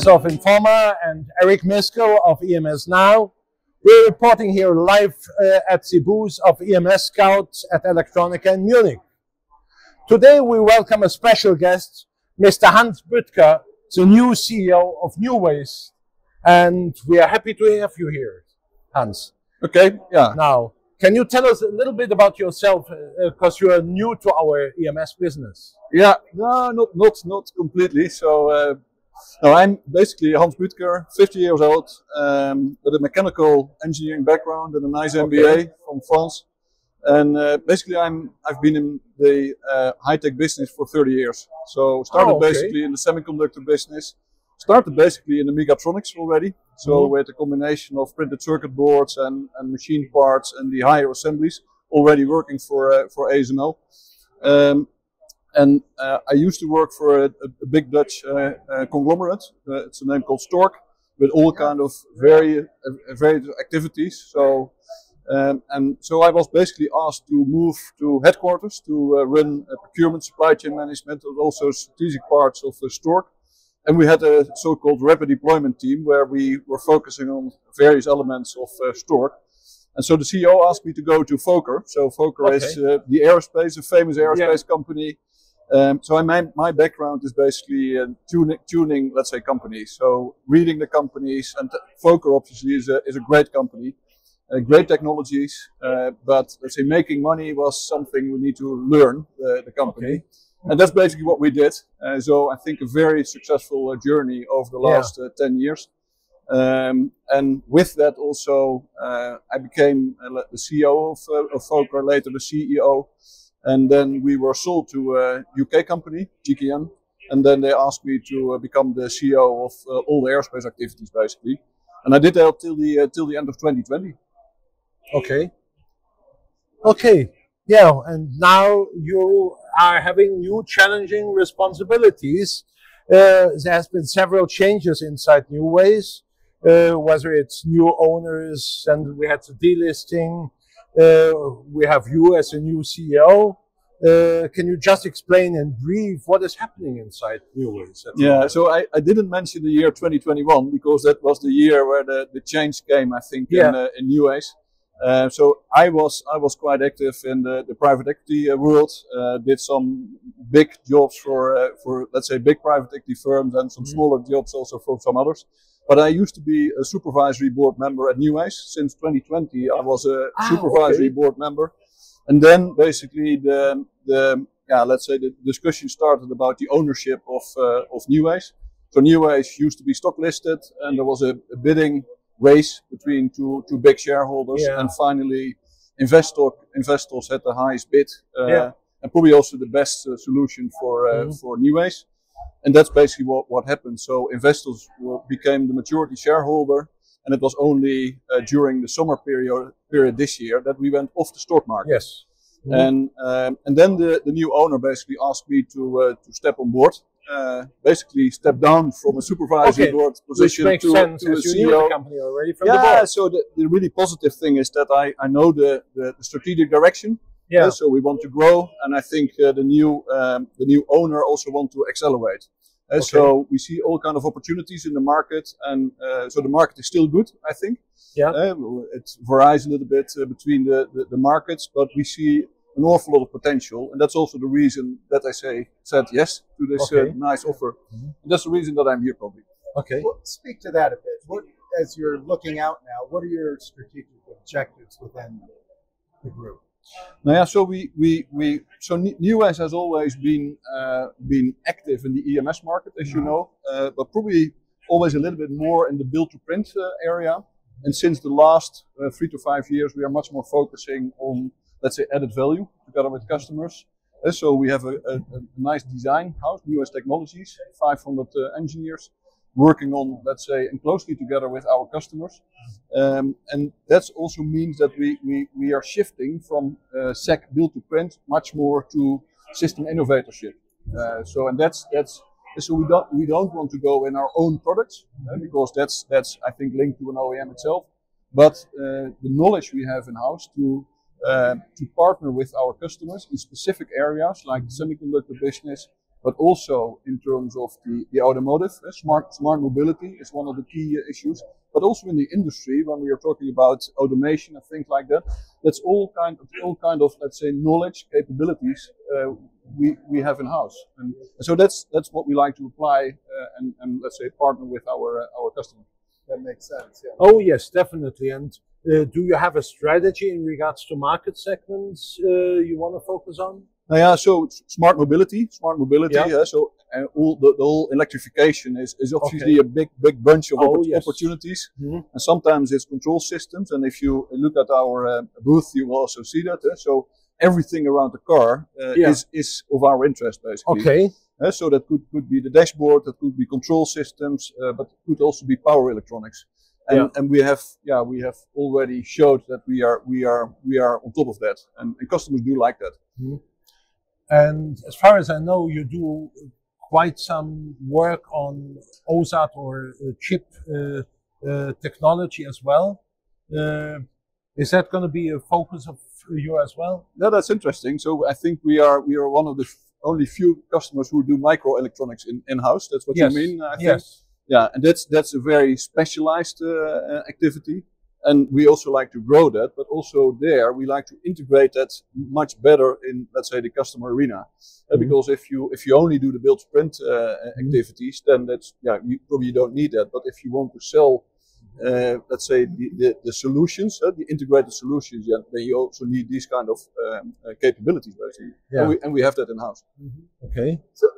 Weiss of in4ma and Eric Miskel of EMSNOW. We're reporting here live at the booth of EMS Scout at Electronica in Munich. Today we welcome a special guest, Mr. Hans Büthker, the new CEO of Neways. And we are happy to have you here, Hans. Okay, yeah. Now, can you tell us a little bit about yourself, because you are new to our EMS business? Yeah, no, not completely. So, no, I'm basically Hans Büthker, 50 years old, with a mechanical engineering background and a nice MBA from France. And basically, I've been in the high-tech business for 30 years. So, started basically in the semiconductor business. Started basically in the mechatronics already. So, with a combination of printed circuit boards and machine parts and the higher assemblies, already working for ASML. And I used to work for a big Dutch conglomerate. It's a name called Stork, with all kind of various activities. So, and so I was basically asked to move to headquarters to run procurement, supply chain management, and also strategic parts of Stork. And we had a so-called rapid deployment team where we were focusing on various elements of Stork. And so the CEO asked me to go to Fokker. So Fokker is the aerospace, a famous aerospace company. So my background is basically tuning, let's say, companies. So reading the companies, and Fokker obviously is a great company, great technologies, but let's say making money was something we need to learn, the company. And that's basically what we did. So I think a very successful journey over the last 10 years. And with that also, I became the CEO of Fokker, later the CEO. And then we were sold to a UK company, GKN. And then they asked me to become the CEO of all the aerospace activities, basically. And I did that till the end of 2020. Okay. Yeah, and now you are having new challenging responsibilities. There has been several changes inside Neways, whether it's new owners, and we had the delisting. We have you as a new CEO. Can you just explain in brief what is happening inside Neways? Yeah, so I didn't mention the year 2021 because that was the year where the change came, I think, in Neways. So I was quite active in the private equity world. Did some big jobs for let's say big private equity firms and some smaller jobs also for some others. But I used to be a supervisory board member at Neways. Since 2020, I was a supervisory board member. And then basically let's say the discussion started about the ownership of Neways. So Neways used to be stock listed, and there was a bidding race between two big shareholders, and finally investors had the highest bid, and probably also the best solution for Neways. And that's basically what happened. So investors became the majority shareholder, and it was only during the summer period this year that we went off the stock market. Yes. And then the new owner basically asked me to step on board. Basically step down from a supervisory board position to a CEO. You knew the company already from the board. So the really positive thing is that I know the strategic direction. So we want to grow, and I think the new owner also want to accelerate. So we see all kind of opportunities in the market, and so the market is still good, I think. It varies a little bit between the markets, but we see an awful lot of potential, and that's also the reason that I said yes to this nice offer. And that's the reason that I'm here, probably. Well, speak to that a bit. As you're looking out now, what are your strategic objectives within the group? Now, so so Neways has always been active in the EMS market, as you know, but probably always a little bit more in the build-to-print area. And since the last 3 to 5 years, we are much more focusing on, let's say, added value together with customers. So we have a nice design house, Neways Technologies, 500 engineers working on, let's say, and closely together with our customers. And that also means that we are shifting from SEC build to print much more to system innovatorship. So we don't want to go in our own products because that's I think linked to an OEM itself, but the knowledge we have in house to partner with our customers in specific areas like the semiconductor business, but also in terms of the automotive. Smart mobility is one of the key issues, but also in the industry when we are talking about automation and things like that. That's all kind of let's say knowledge capabilities we have in house, and so that's what we like to apply and let's say partner with our customers. That makes sense. Yeah. Oh yes, definitely. And do you have a strategy in regards to market segments you want to focus on? Yeah, so smart mobility. Yeah. So all the whole electrification is obviously a big bunch of opportunities, and sometimes it's control systems. And if you look at our booth, you will also see that. So everything around the car is of our interest basically. Okay. So that could be the dashboard, that could be control systems, but it could also be power electronics. And we have already showed that we are on top of that, and customers do like that. And as far as I know, you do quite some work on OSAT or chip technology as well. Is that going to be a focus of you as well? No, that's interesting. So I think we are one of the only few customers who do microelectronics in-house. That's what you mean, I think. Yes. Yeah, and that's a very specialized activity. And we also like to grow that, but also there we like to integrate that much better in, let's say, the customer arena. Because if you only do the build sprint activities, then that's you probably don't need that. But if you want to sell, let's say, the solutions, the integrated solutions, then you also need these kind of capabilities basically. Yeah. And we have that in house. Okay. So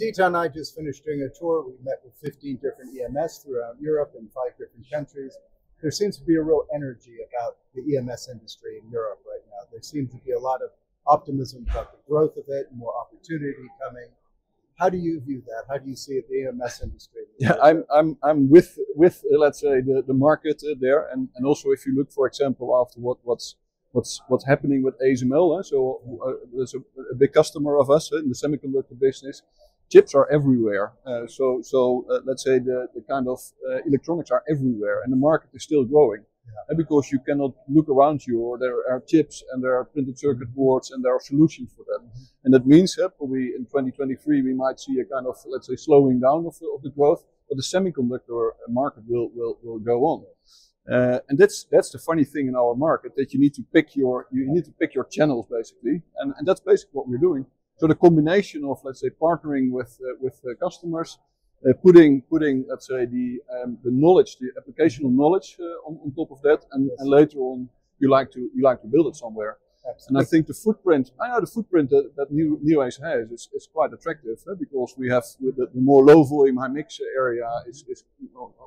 Dieter and I just finished doing a tour. We met with 15 different EMS throughout Europe in 5 different countries. There seems to be a real energy about the EMS industry in Europe right now. There seems to be a lot of optimism about the growth of it, more opportunity coming. How do you view that? How do you see it, the EMS industry? Yeah, I'm with let's say the market there, and also if you look, for example, after what's happening with ASML, so there's a big customer of us in the semiconductor business. Chips are everywhere, so let's say the kind of electronics are everywhere, and the market is still growing. And because you cannot look around you, or there are chips and there are printed circuit boards and there are solutions for that. And that means probably in 2023 we might see a kind of, let's say, slowing down of the growth, but the semiconductor market will go on. And that's the funny thing in our market, that you need to pick your channels basically, and that's basically what we're doing. So the combination of, let's say, partnering with customers, putting let's say the knowledge, the applicational knowledge on top of that, and later on you like to build it somewhere. Absolutely. And I think the footprint that Neways has is quite attractive, because we have with the more low volume high mix area is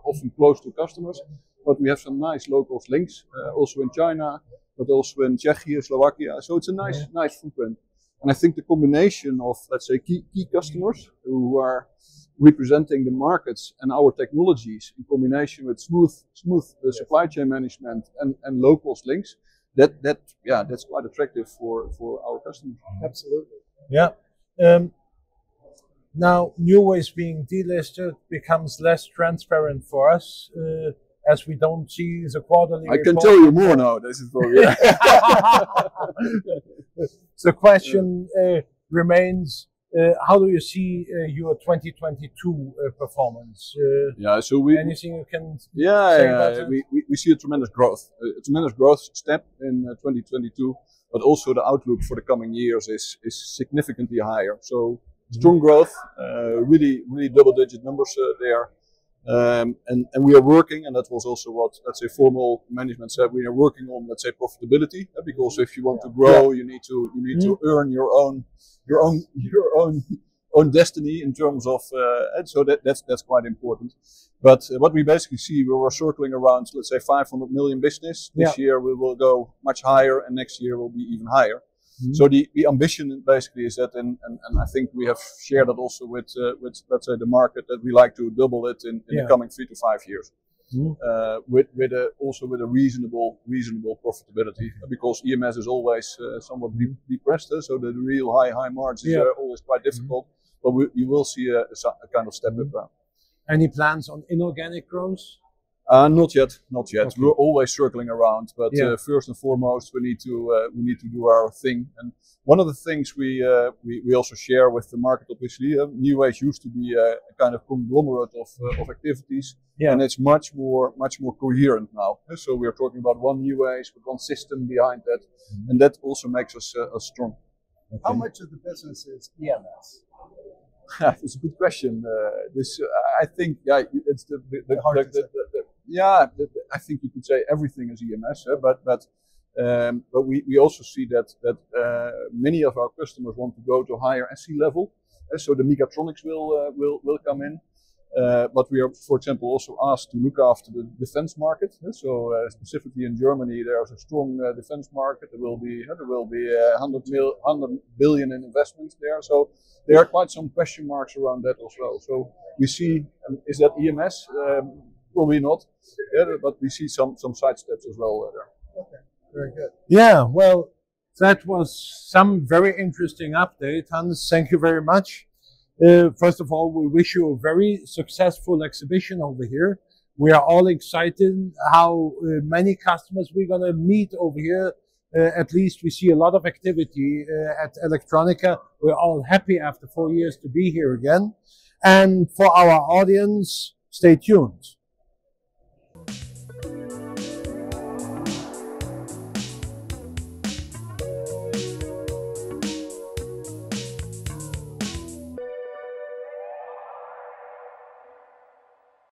often close to customers, but we have some nice local links also in China, but also in Czechia, Slovakia. So it's a nice footprint. And I think the combination of, let's say, key customers who are representing the markets and our technologies in combination with smooth supply chain management and locals links, that's quite attractive for our customers. Absolutely. Yeah. Now, Neways being delisted becomes less transparent for us, as we don't see the quarterly report. I can tell you more now. This is for you. The question remains, how do you see your 2022 performance? So anything you can say about it? We see a tremendous growth step in 2022, but also the outlook for the coming years is significantly higher. So strong growth, really double-digit numbers there. And we are working, and that was also what, let's say, formal management said. We are working on, let's say, profitability, because if you want to grow, you need to earn your own destiny in terms of, and so that's quite important. But what we basically see, we were circling around, let's say, 500 million business. This year we will go much higher, and next year will be even higher. So the ambition basically is that, and I think we have shared that also with let's say the market, that we like to double it in the coming 3 to 5 years, also with a reasonable profitability, because EMS is always somewhat depressed, so the real high margins are always quite difficult. But you will see a kind of step up. Any plans on inorganic growth? Not yet, not yet. Okay. We're always circling around, but Yeah. first and foremost, we need to do our thing. And one of the things we also share with the market, obviously, Neways used to be a kind of conglomerate of activities, Yeah. and it's much more coherent now. So we are talking about one Neways with one system behind that, and that also makes us strong. How much of the business is EMS? It's a good question. I think, yeah, it's I think you could say everything is EMS, but we also see that many of our customers want to go to higher SC level, so the mechatronics will come in. But we are, for example, also asked to look after the defense market. So specifically in Germany, there's a strong defense market. There will be 100 billion in investments there. So there are quite some question marks around that as well. So we see, is that EMS? Probably not, but we see some side steps as well there. Okay, very good. Yeah, well, that was some very interesting update, Hans. Thank you very much. First of all, we wish you a very successful exhibition over here. We are all excited how many customers we're going to meet over here. At least we see a lot of activity at Electronica. We're all happy after 4 years to be here again. And for our audience, stay tuned.